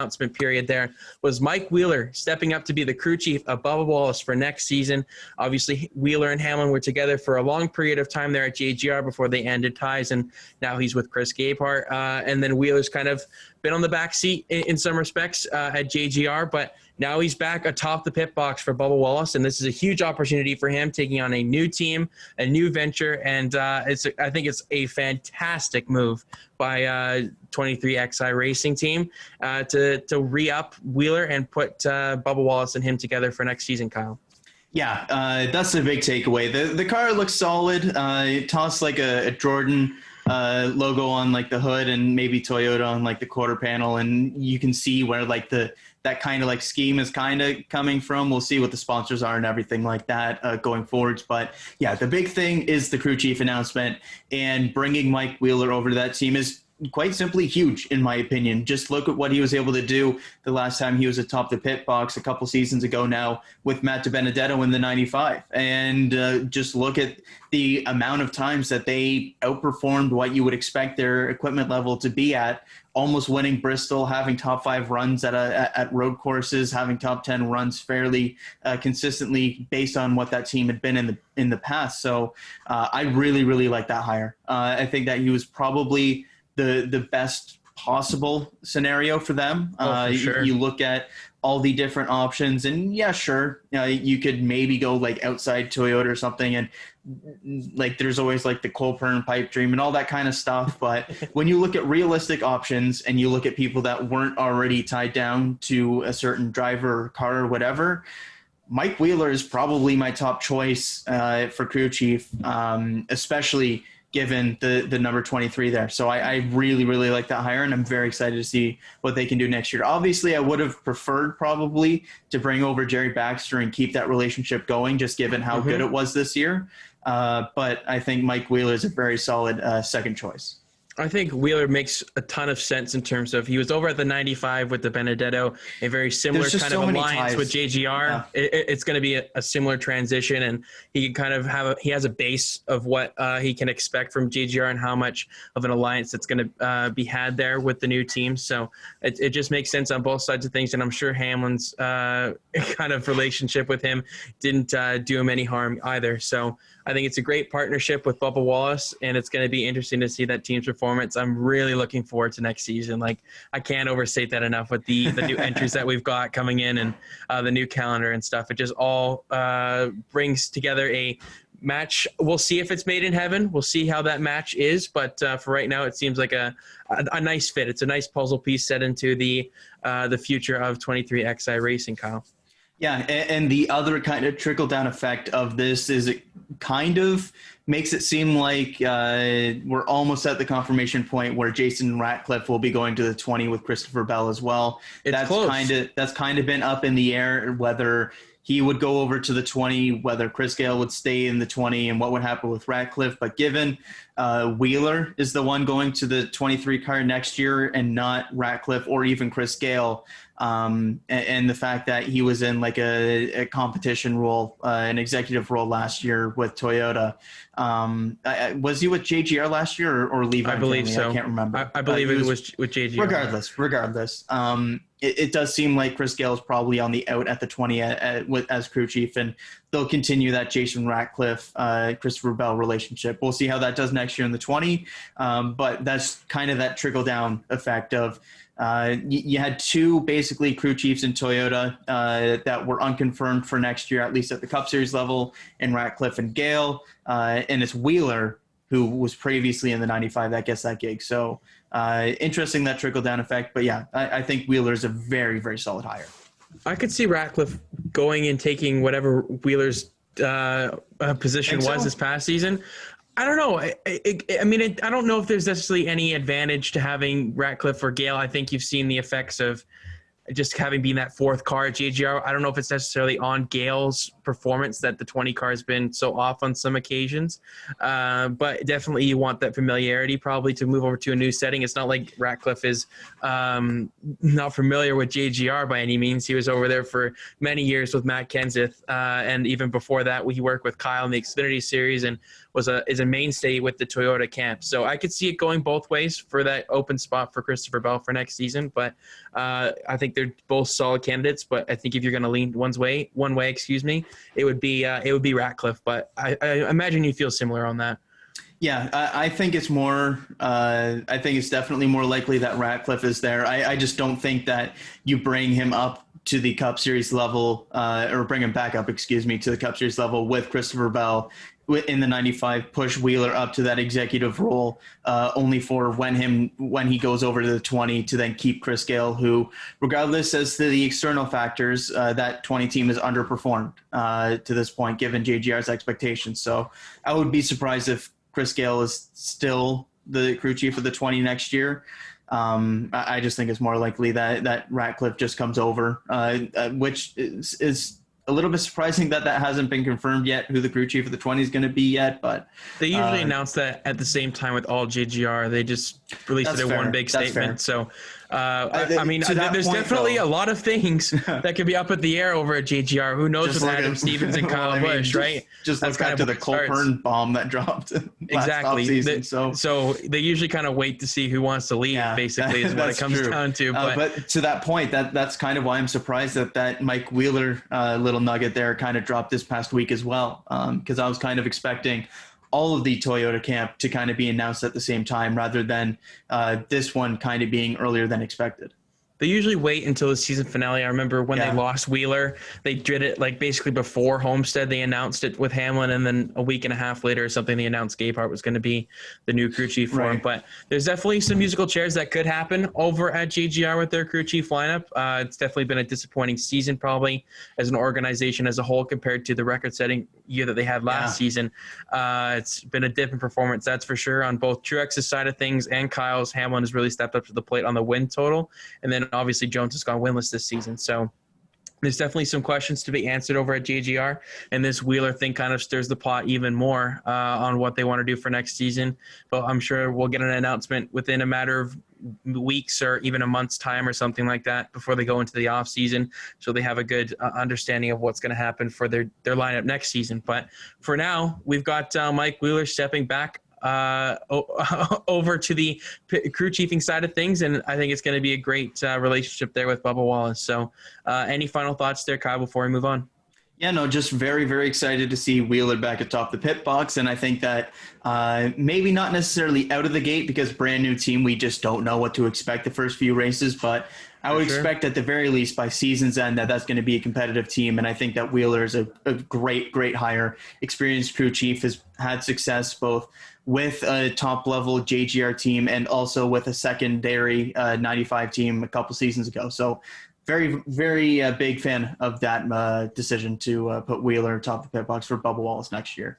announcement period there was Mike Wheeler stepping up to be the crew chief of Bubba Wallace for next season. Obviously, Wheeler and Hamlin were together for a long period of time there at JGR before they ended ties, and now he's with Chris Gabehart. And then Wheeler's kind of been on the back seat in some respects at JGR, but now he's back atop the pit box for Bubba Wallace, and this is a huge opportunity for him, taking on a new team, a new venture, and I think it's a fantastic move by 23XI Racing Team to re-up Wheeler and put Bubba Wallace and him together for next season, Kyle. Yeah, that's a big takeaway. The car looks solid. It tossed like a Jordan logo on like the hood and maybe Toyota on like the quarter panel, and you can see where like that kind of like scheme is kind of coming from. We'll see what the sponsors are and everything like that going forwards. But yeah, the big thing is the crew chief announcement, and bringing Mike Wheeler over to that team is quite simply huge, in my opinion. Just look at what he was able to do the last time he was atop the pit box a couple seasons ago now with Matt DiBenedetto in the 95. And just look at the amount of times that they outperformed what you would expect their equipment level to be at, almost winning Bristol, having top 5 runs at road courses, having top 10 runs fairly consistently based on what that team had been in the past. So I really, really like that hire. I think that he was probably the best possible scenario for them. For sure. You look at all the different options, and yeah, sure, you could maybe go like outside Toyota or something, and like there's always like the Colburn pipe dream and all that kind of stuff. But when you look at realistic options and you look at people that weren't already tied down to a certain driver or car or whatever, Mike Wheeler is probably my top choice for crew chief, especially given the number 23 there. So I really, really like that hire, and I'm very excited to see what they can do next year. Obviously, I would have preferred probably to bring over Jerry Baxter and keep that relationship going, just given how good it was this year. But I think Mike Wheeler is a very solid second choice. I think Wheeler makes a ton of sense in terms of he was over at the 95 with the Benedetto, a very similar kind of alliance with JGR. Yeah. It's going to be a similar transition, and he can kind of he has a base of what he can expect from JGR and how much of an alliance that's going to be had there with the new team. So it just makes sense on both sides of things, and I'm sure Hamlin's kind of relationship with him didn't do him any harm either. So I think it's a great partnership with Bubba Wallace, and it's going to be interesting to see that team's performance. I'm really looking forward to next season. Like, I can't overstate that enough with the new entries that we've got coming in, and the new calendar and stuff. It just all brings together a match. We'll see if it's made in heaven. We'll see how that match is. But for right now, it seems like a nice fit. It's a nice puzzle piece set into the future of 23XI Racing, Kyle. Yeah, and the other kind of trickle-down effect of this is it kind of makes it seem like we're almost at the confirmation point where Jason Ratcliffe will be going to the 20 with Christopher Bell as well. That's kind of been up in the air whether he would go over to the 20, whether Chris Gale would stay in the 20, and what would happen with Ratcliffe. But given Wheeler is the one going to the 23 car next year and not Ratcliffe or even Chris Gale, and the fact that he was in like a competition role, an executive role last year with Toyota. Was he with JGR last year or Levi? I believe so. I can't remember. I believe it was with JGR. Regardless. It does seem like Chris Gale is probably on the out at the 20 as crew chief, and they'll continue that Jason Ratcliffe, Christopher Bell relationship. We'll see how that does next year in the 20, but that's kind of that trickle-down effect of you had two basically crew chiefs in Toyota that were unconfirmed for next year, at least at the Cup Series level, in Ratcliffe and Gale, and it's Wheeler, who was previously in the 95 that gets that gig. So interesting, that trickle-down effect. But yeah, I think Wheeler is a very, very solid hire. I could see Ratcliffe going and taking whatever Wheeler's position was this past season. I don't know. I don't know if there's necessarily any advantage to having Ratcliffe or Gale. I think you've seen the effects of just having been that fourth car at JGR. I don't know if it's necessarily on Gale's performance that the 20 car has been so off on some occasions. But definitely you want that familiarity probably to move over to a new setting. It's not like Ratcliffe is not familiar with JGR by any means. He was over there for many years with Matt Kenseth. And even before that, he worked with Kyle in the Xfinity Series and is a mainstay with the Toyota camp. So I could see it going both ways for that open spot for Christopher Bell for next season. But I think they're both solid candidates. But I think if you're going to lean one way, it would be Ratcliffe. But I imagine you feel similar on that. Yeah, I think it's more. I think it's definitely more likely that Ratcliffe is there. I just don't think that you bring him up to the Cup Series level, or bring him back up, to the Cup Series level with Christopher Bell in the 95, push Wheeler up to that executive role, only for when he goes over to the 20 to then keep Chris Gale, who, regardless as to the external factors, that 20 team has underperformed to this point, given JGR's expectations. So I would be surprised if Chris Gale is still the crew chief of the 20 next year. I just think it's more likely that Ratcliffe just comes over, which is a little bit surprising that hasn't been confirmed yet, who the crew chief of the 20 is going to be yet. But they usually announce that at the same time with all JGR. They just released it in one big statement. So I mean, there's definitely a lot of things that could be up at the air over at JGR. Who knows with Adam Stevens and Kyle Busch, right? Just look back to the Colburn bomb that dropped exactly. Season, so they usually kind of wait to see who wants to leave, basically, is what it comes down to. But to that point, that's kind of why I'm surprised that Mike Wheeler little nugget there kind of dropped this past week as well, because I was kind of expecting all of the Toyota camp to kind of be announced at the same time rather than this one kind of being earlier than expected. They usually wait until the season finale. I remember when they lost Wheeler, they did it like basically before Homestead. They announced it with Hamlin, and then a week and a half later or something, they announced Gayhart was going to be the new crew chief for him. But there's definitely some musical chairs that could happen over at JGR with their crew chief lineup. It's definitely been a disappointing season probably as an organization as a whole compared to the record-setting year that they had last season. It's been a dip in performance, that's for sure, on both Truex's side of things and Kyle's. Hamlin has really stepped up to the plate on the win total, and then obviously Jones has gone winless this season. So there's definitely some questions to be answered over at JGR, and this Wheeler thing kind of stirs the pot even more on what they want to do for next season. But I'm sure we'll get an announcement within a matter of weeks or even a month's time or something like that before they go into the off season, so they have a good understanding of what's going to happen for their lineup next season. But for now, we've got Mike Wheeler stepping back over to the crew chiefing side of things, and I think it's going to be a great relationship there with Bubba Wallace. So any final thoughts there, Kyle, before we move on? Yeah, no, just very, very excited to see Wheeler back atop the pit box. And I think that maybe not necessarily out of the gate, because brand new team, we just don't know what to expect the first few races. But I would expect at the very least by season's end that's going to be a competitive team. And I think that Wheeler is a great, great hire. Experienced crew chief, has had success both with a top-level JGR team and also with a secondary 95 team a couple seasons ago. So very, very big fan of that decision to put Wheeler atop the pit box for Bubba Wallace next year.